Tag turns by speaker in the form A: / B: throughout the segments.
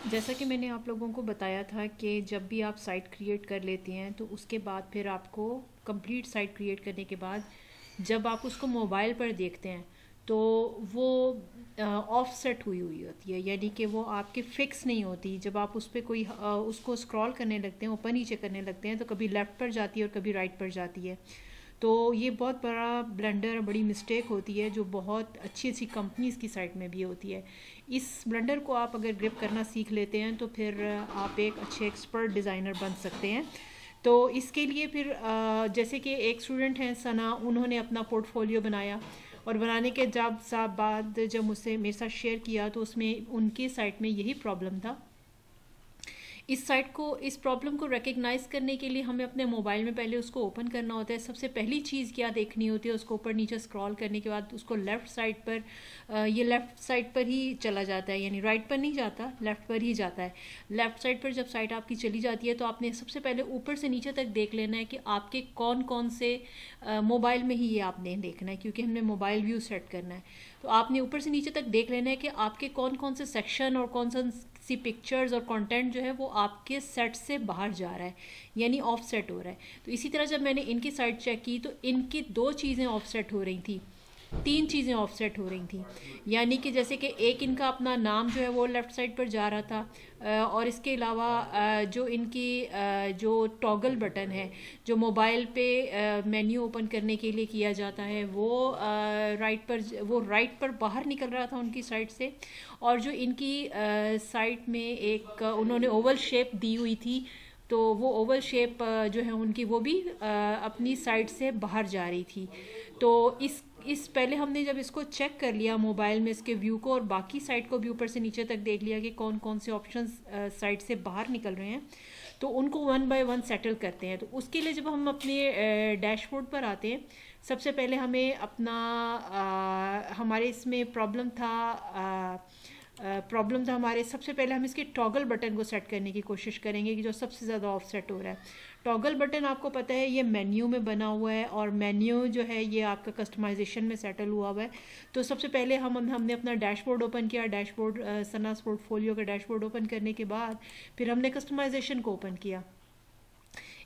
A: जैसा कि मैंने आप लोगों को बताया था कि जब भी आप साइट क्रिएट कर लेते हैं तो उसके बाद फिर आपको कंप्लीट साइट क्रिएट करने के बाद जब आप उसको मोबाइल पर देखते हैं तो वो ऑफ सेट हुई हुई होती है, यानी कि वो आपके फिक्स नहीं होती। जब आप उस पर कोई उसको स्क्रॉल करने लगते हैं, ऊपर नीचे करने लगते हैं, तो कभी लेफ़्ट पर जाती है और कभी राइट पर जाती है। तो ये बहुत बड़ा ब्लंडर, बड़ी मिस्टेक होती है जो बहुत अच्छी अच्छी कंपनीज़ की साइट में भी होती है। इस ब्लंडर को आप अगर ग्रिप करना सीख लेते हैं तो फिर आप एक अच्छे एक्सपर्ट डिज़ाइनर बन सकते हैं। तो इसके लिए फिर जैसे कि एक स्टूडेंट हैं सना, उन्होंने अपना पोर्टफोलियो बनाया और बनाने के जब साथ बाद जब मुझसे मेरे साथ शेयर किया तो उसमें उनकी साइट में यही प्रॉब्लम था। इस प्रॉब्लम को रिकग्नाइज करने के लिए हमें अपने मोबाइल में पहले उसको ओपन करना होता है। सबसे पहली चीज़ क्या देखनी होती है, उसको ऊपर नीचे स्क्रॉल करने के बाद उसको लेफ़्ट साइड पर ये लेफ़्ट साइड पर ही चला जाता है, यानी राइट पर नहीं जाता, लेफ़्ट पर ही जाता है। लेफ़्ट साइड पर जब साइट आपकी चली जाती है तो आपने सबसे पहले ऊपर से नीचे तक देख लेना है कि आपके कौन कौन से मोबाइल में ही ये आपने देखना है, क्योंकि हमने मोबाइल व्यू सेट करना है। तो आपने ऊपर से नीचे तक देख लेना है कि आपके कौन कौन से सेक्शन और कौन सी पिक्चर्स और कंटेंट जो है वो आपके सेट से बाहर जा रहा है, यानी ऑफ सेट हो रहा है। तो इसी तरह जब मैंने इनकी साइट चेक की तो इनकी दो चीज़ें ऑफ सेट हो रही थी, तीन चीज़ें ऑफसेट हो रही थी। यानी कि जैसे कि एक इनका अपना नाम जो है वो लेफ़्ट साइड पर जा रहा था, और इसके अलावा जो इनकी जो टॉगल बटन है जो मोबाइल पे मेन्यू ओपन करने के लिए किया जाता है वो राइट पर बाहर निकल रहा था उनकी साइड से। और जो इनकी साइट में एक उन्होंने ओवल शेप दी हुई थी, तो वो ओवल शेप जो है उनकी वो भी अपनी साइड से बाहर जा रही थी। तो इस पहले हमने जब इसको चेक कर लिया मोबाइल में इसके व्यू को और बाकी साइट को भी ऊपर से नीचे तक देख लिया कि कौन कौन से ऑप्शंस साइट से बाहर निकल रहे हैं, तो उनको वन बाय वन सेटल करते हैं। तो उसके लिए जब हम अपने डैशबोर्ड पर आते हैं, सबसे पहले हमें अपना हमारे इसमें प्रॉब्लम था हमारे। सबसे पहले हम इसके टॉगल बटन को सेट करने की कोशिश करेंगे कि जो सबसे ज़्यादा ऑफ सेट हो रहा है। टॉगल बटन आपको पता है ये मेन्यू में बना हुआ है और मेन्यू जो है ये आपका कस्टमाइजेशन में सेटल हुआ हुआ है। तो सबसे पहले हमने अपना डैशबोर्ड ओपन किया। डैशबोर्ड सनास पोर्टफोलियो का डैशबोर्ड ओपन करने के बाद फिर हमने कस्टमाइजेशन को ओपन किया।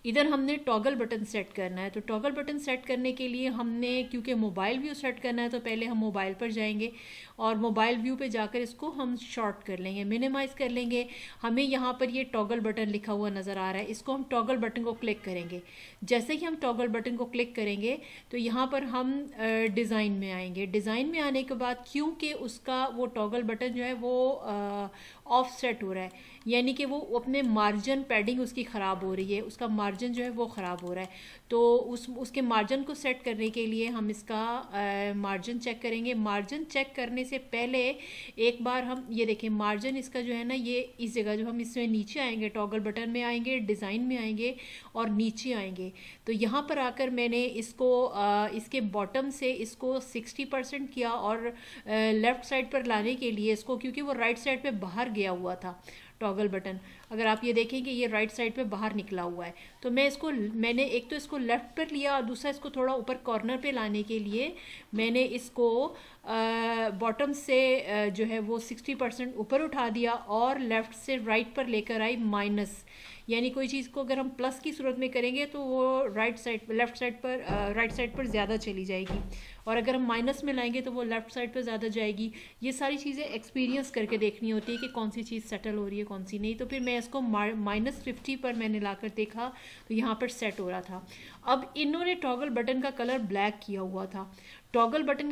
A: इधर हमने टॉगल बटन सेट करना है। तो टॉगल बटन सेट करने के लिए हमने, क्योंकि मोबाइल व्यू सेट करना है, तो पहले हम मोबाइल पर जाएंगे और मोबाइल व्यू पे जाकर इसको हम शॉर्ट कर लेंगे, मिनिमाइज़ कर लेंगे। हमें यहाँ पर ये टॉगल बटन लिखा हुआ नज़र आ रहा है, इसको हम टॉगल बटन को क्लिक करेंगे। जैसे ही हम टॉगल बटन को क्लिक करेंगे तो यहाँ पर हम डिज़ाइन में आएंगे। डिज़ाइन में आने के बाद क्योंकि उसका वो टॉगल बटन जो है वो ऑफ सेट हो रहा है, यानी कि वो अपने मार्जिन पैडिंग उसकी ख़राब हो रही है, उसका मार्जिन जो है वो ख़राब हो रहा है। तो उसके मार्जिन को सेट करने के लिए हम इसका मार्जिन चेक करेंगे। मार्जिन चेक करने से पहले एक बार हम ये देखें, मार्जिन इसका जो है ना, ये इस जगह जो हम इसमें नीचे आएंगे, टॉगल बटन में आएंगे, डिज़ाइन में आएंगे और नीचे आएंगे, तो यहाँ पर आकर मैंने इसको इसके बॉटम से इसको 60% किया और लेफ़्ट साइड पर लाने के लिए इसको, क्योंकि वो राइट साइड पे बाहर गया हुआ था टॉगल बटन, अगर आप ये देखें कि ये राइट साइड पे बाहर निकला हुआ है, तो मैंने एक तो इसको लेफ़्ट पर लिया और दूसरा इसको थोड़ा ऊपर कॉर्नर पे लाने के लिए मैंने इसको बॉटम से जो है वो 60% ऊपर उठा दिया और लेफ़्ट से राइट पर लेकर आई माइनस। यानी कोई चीज़ को अगर हम प्लस की सूरत में करेंगे तो वो राइट साइड पर ज़्यादा चली जाएगी, और अगर हम माइनस में लाएंगे तो वो लेफ़्ट साइड पर ज़्यादा जाएगी। ये सारी चीज़ें एक्सपीरियंस करके देखनी होती है कि कौन सी चीज़ सेटल हो रही है कौन सी नहीं। तो फिर मैं इसको -50 पर मैंने लाकर देखा तो यहाँ पर सेट हो रहा था। अब इन्होंने टॉगल बटन का कलर ब्लैक किया हुआ था। टॉगल बटन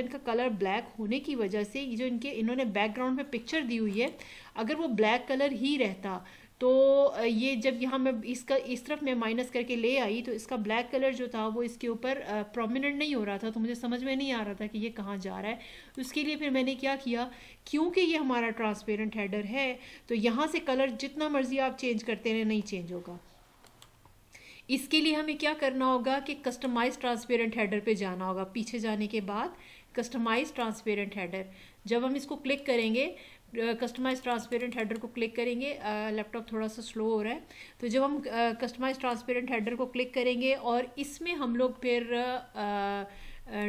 A: का कलर ब्लैक होने की वजह से जो इन्होंने बैकग्राउंड में पिक्चर दी हुई है, अगर वो ब्लैक कलर ही रहता तो ये जब यहाँ मैं इसका इस तरफ मैं माइनस करके ले आई तो इसका ब्लैक कलर जो था वो इसके ऊपर प्रोमिनेंट नहीं हो रहा था, तो मुझे समझ में नहीं आ रहा था कि ये कहाँ जा रहा है। तो उसके लिए फिर मैंने क्या किया, क्योंकि ये हमारा ट्रांसपेरेंट हेडर है तो यहाँ से कलर जितना मर्जी आप चेंज करते रहें नहीं चेंज होगा। इसके लिए हमें क्या करना होगा कि कस्टमाइज ट्रांसपेरेंट हेडर पे जाना होगा। पीछे जाने के बाद कस्टमाइज ट्रांसपेरेंट हेडर, जब हम इसको क्लिक करेंगे, कस्टमाइज ट्रांसपेरेंट हेडर को क्लिक करेंगे, लैपटॉप थोड़ा सा स्लो हो रहा है, तो जब हम कस्टमाइज ट्रांसपेरेंट हेडर को क्लिक करेंगे और इसमें हम लोग फिर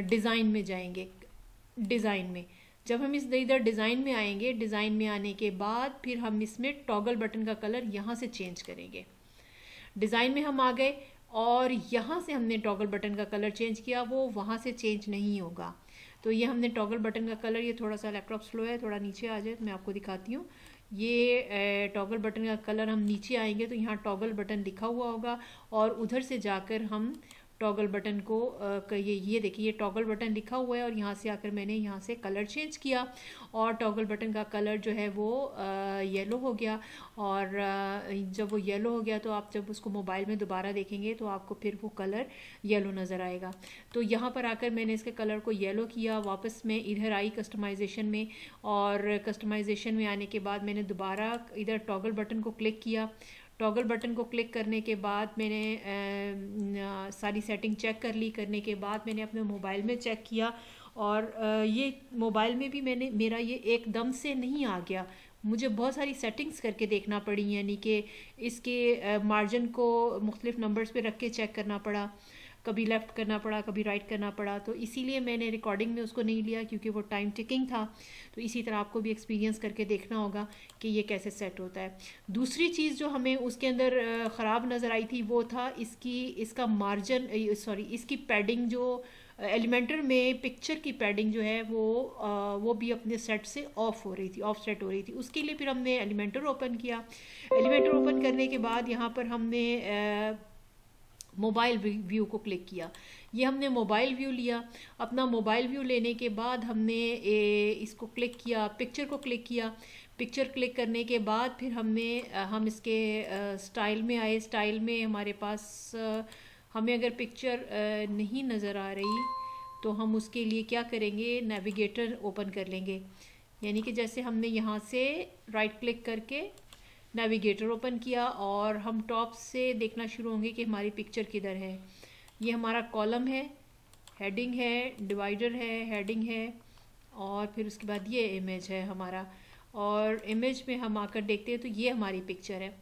A: डिज़ाइन में जाएंगे। डिज़ाइन में जब हम इस इधर डिज़ाइन में आएंगे, डिज़ाइन में आने के बाद फिर हम इसमें टॉगल बटन का कलर यहाँ से चेंज करेंगे। डिज़ाइन में हम आ गए और यहाँ से हमने टॉगल बटन का कलर चेंज किया, वो वहाँ से चेंज नहीं होगा। तो ये हमने टॉगल बटन का कलर, ये थोड़ा सा लैपटॉप स्लो है, थोड़ा नीचे आ जाए तो मैं आपको दिखाती हूँ। ये टॉगल बटन का कलर, हम नीचे आएंगे तो यहाँ टॉगल बटन लिखा हुआ होगा और उधर से जाकर हम टॉगल बटन को ये देखिए, ये टॉगल बटन लिखा हुआ है और यहाँ से आकर मैंने यहाँ से कलर चेंज किया और टॉगल बटन का कलर जो है वो येलो हो गया। और जब वो येलो हो गया तो आप जब उसको मोबाइल में दोबारा देखेंगे तो आपको फिर वो कलर येलो नज़र आएगा। तो यहाँ पर आकर मैंने इसके कलर को येलो किया, वापस मैं इधर आई कस्टमाइजेशन में, और कस्टमाइजेशन में आने के बाद मैंने दोबारा इधर टॉगल बटन को क्लिक किया। टॉगल बटन को क्लिक करने के बाद मैंने सारी सेटिंग चेक कर ली। करने के बाद मैंने अपने मोबाइल में चेक किया और ये मोबाइल में भी मेरा ये एकदम से नहीं आ गया, मुझे बहुत सारी सेटिंग्स करके देखना पड़ी, यानी कि इसके मार्जिन को मुख्तलिफ नंबर्स पे रख के चेक करना पड़ा, कभी लेफ़्ट करना पड़ा, कभी राइट करना पड़ा। तो इसीलिए मैंने रिकॉर्डिंग में उसको नहीं लिया क्योंकि वो टाइम टिकिंग था। तो इसी तरह आपको भी एक्सपीरियंस करके देखना होगा कि ये कैसे सेट होता है। दूसरी चीज़ जो हमें उसके अंदर ख़राब नज़र आई थी वो था इसका मार्जिन, इसकी पैडिंग, जो एलिमेंटर में पिक्चर की पैडिंग जो है वो भी अपने सेट से ऑफ सेट हो रही थी। उसके लिए फिर हमने एलिमेंटर ओपन किया। एलिमेंटर ओपन करने के बाद यहाँ पर हमने मोबाइल व्यू को क्लिक किया। ये हमने मोबाइल व्यू लिया। अपना मोबाइल व्यू लेने के बाद हमने इसको क्लिक किया, पिक्चर को क्लिक किया। पिक्चर क्लिक करने के बाद फिर हम इसके स्टाइल में आए। स्टाइल में हमारे पास हमें अगर पिक्चर नहीं नज़र आ रही तो हम उसके लिए क्या करेंगे, नेविगेटर ओपन कर लेंगे। यानी कि जैसे हमने यहाँ से राइट क्लिक करके नेविगेटर ओपन किया और हम टॉप से देखना शुरू होंगे कि हमारी पिक्चर किधर है। ये हमारा कॉलम है, हेडिंग है, डिवाइडर है, हेडिंग है और फिर उसके बाद ये इमेज है हमारा। और इमेज में हम आकर देखते हैं तो ये हमारी पिक्चर है।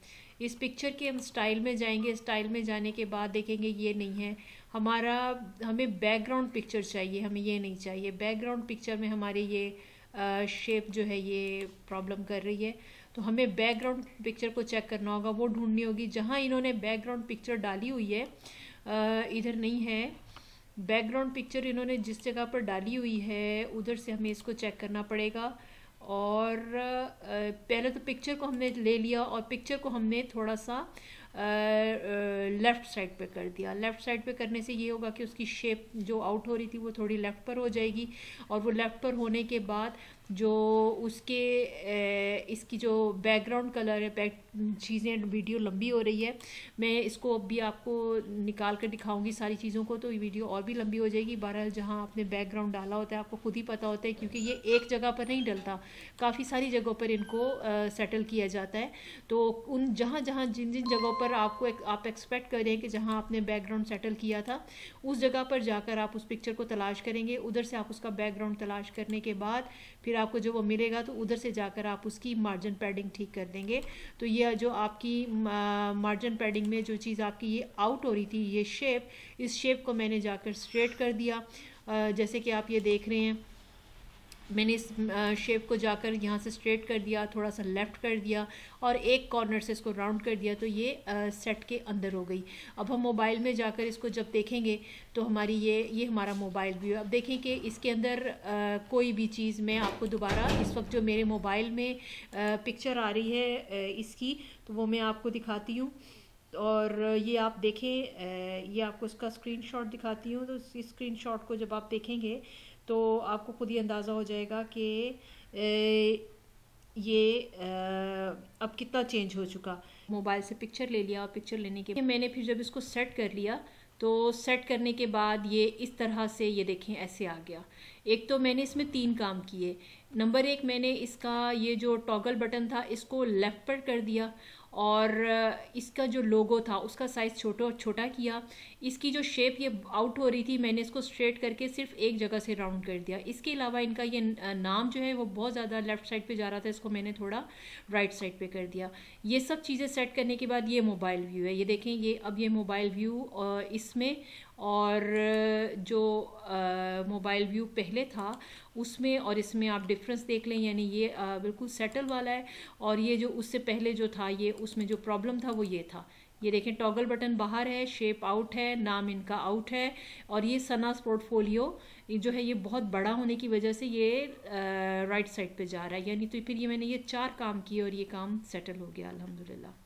A: इस पिक्चर के हम स्टाइल में जाएंगे। स्टाइल में जाने के बाद देखेंगे ये नहीं है हमें बैकग्राउंड पिक्चर चाहिए, हमें ये नहीं चाहिए। बैकग्राउंड पिक्चर में हमारे ये शेप जो है ये प्रॉब्लम कर रही है। तो हमें बैकग्राउंड पिक्चर को चेक करना होगा, वो ढूंढनी होगी जहाँ इन्होंने बैकग्राउंड पिक्चर डाली हुई है। इधर नहीं है बैकग्राउंड पिक्चर, इन्होंने जिस जगह पर डाली हुई है उधर से हमें इसको चेक करना पड़ेगा। और पहले तो पिक्चर को हमने ले लिया और पिक्चर को हमने थोड़ा सा लेफ़्ट साइड पे कर दिया। लेफ़्ट साइड पे करने से ये होगा कि उसकी शेप जो आउट हो रही थी वो थोड़ी लेफ़्ट पर हो जाएगी। और वो लेफ़्ट पर होने के बाद जो उसके इसकी जो बैकग्राउंड कलर है, चीज़ें, वीडियो लंबी हो रही है, मैं इसको अभी आपको निकाल कर दिखाऊंगी सारी चीज़ों को, तो ये वीडियो और भी लंबी हो जाएगी। बहरहाल जहाँ आपने बैकग्राउंड डाला होता है आपको खुद ही पता होता है, क्योंकि ये एक जगह पर नहीं डलता, काफ़ी सारी जगहों पर इनको सेटल किया जाता है। तो उन जिन जिन जगहों पर आप एक्सपेक्ट करें कि जहाँ आपने बैकग्राउंड सेटल किया था उस जगह पर जाकर आप उस पिक्चर को तलाश करेंगे। उधर से आप उसका बैकग्राउंड तलाश करने के बाद फिर आपको जो वो मिलेगा तो उधर से जाकर आप उसकी मार्जिन पैडिंग ठीक कर देंगे। तो ये जो आपकी मार्जिन पैडिंग में जो चीज़ आपकी ये आउट हो रही थी, ये शेप, इस शेप को मैंने जाकर स्ट्रेट कर दिया। जैसे कि आप ये देख रहे हैं, मैंने इस शेप को जाकर यहाँ से स्ट्रेट कर दिया, थोड़ा सा लेफ़्ट कर दिया और एक कॉर्नर से इसको राउंड कर दिया, तो ये सेट के अंदर हो गई। अब हम मोबाइल में जाकर इसको जब देखेंगे तो हमारी ये हमारा मोबाइल व्यू। अब देखें कि इसके अंदर कोई भी चीज़, मैं आपको दोबारा इस वक्त जो मेरे मोबाइल में पिक्चर आ रही है इसकी, तो वो मैं आपको दिखाती हूँ। और ये आप देखें, ये आपको इसका स्क्रीनशॉट दिखाती हूँ। तो इस स्क्रीनशॉट को जब आप देखेंगे तो आपको खुद ही अंदाज़ा हो जाएगा कि ये अब कितना चेंज हो चुका। मोबाइल से पिक्चर ले लिया और पिक्चर लेने के मैंने फिर जब इसको सेट कर लिया तो सेट करने के बाद ये इस तरह से, ये देखें, ऐसे आ गया। एक तो मैंने इसमें 3 काम किए। नंबर 1, मैंने इसका ये जो टॉगल बटन था इसको लेफ़्ट पर कर दिया और इसका जो लोगो था उसका साइज़ छोटा किया। इसकी जो शेप ये आउट हो रही थी मैंने इसको स्ट्रेट करके सिर्फ एक जगह से राउंड कर दिया। इसके अलावा इनका ये नाम जो है वो बहुत ज़्यादा लेफ़्ट साइड पे जा रहा था, इसको मैंने थोड़ा राइट साइड पे कर दिया। ये सब चीज़ें सेट करने के बाद ये मोबाइल व्यू है, ये देखें, ये अब ये मोबाइल व्यू इसमें और जो मोबाइल व्यू पहले था उसमें और इसमें आप डिफरेंस देख लें, यानी ये बिल्कुल सेटल वाला है, और ये जो उससे पहले जो था ये उसमें जो प्रॉब्लम था वो ये था। ये देखें टॉगल बटन बाहर है, शेप आउट है, नाम इनका आउट है, और ये सनास पोर्टफोलियो जो है ये बहुत बड़ा होने की वजह से ये राइट साइड पे जा रहा है, यानी तो फिर ये मैंने ये 4 काम किए और ये काम सेटल हो गया अल्हम्दुलिल्लाह।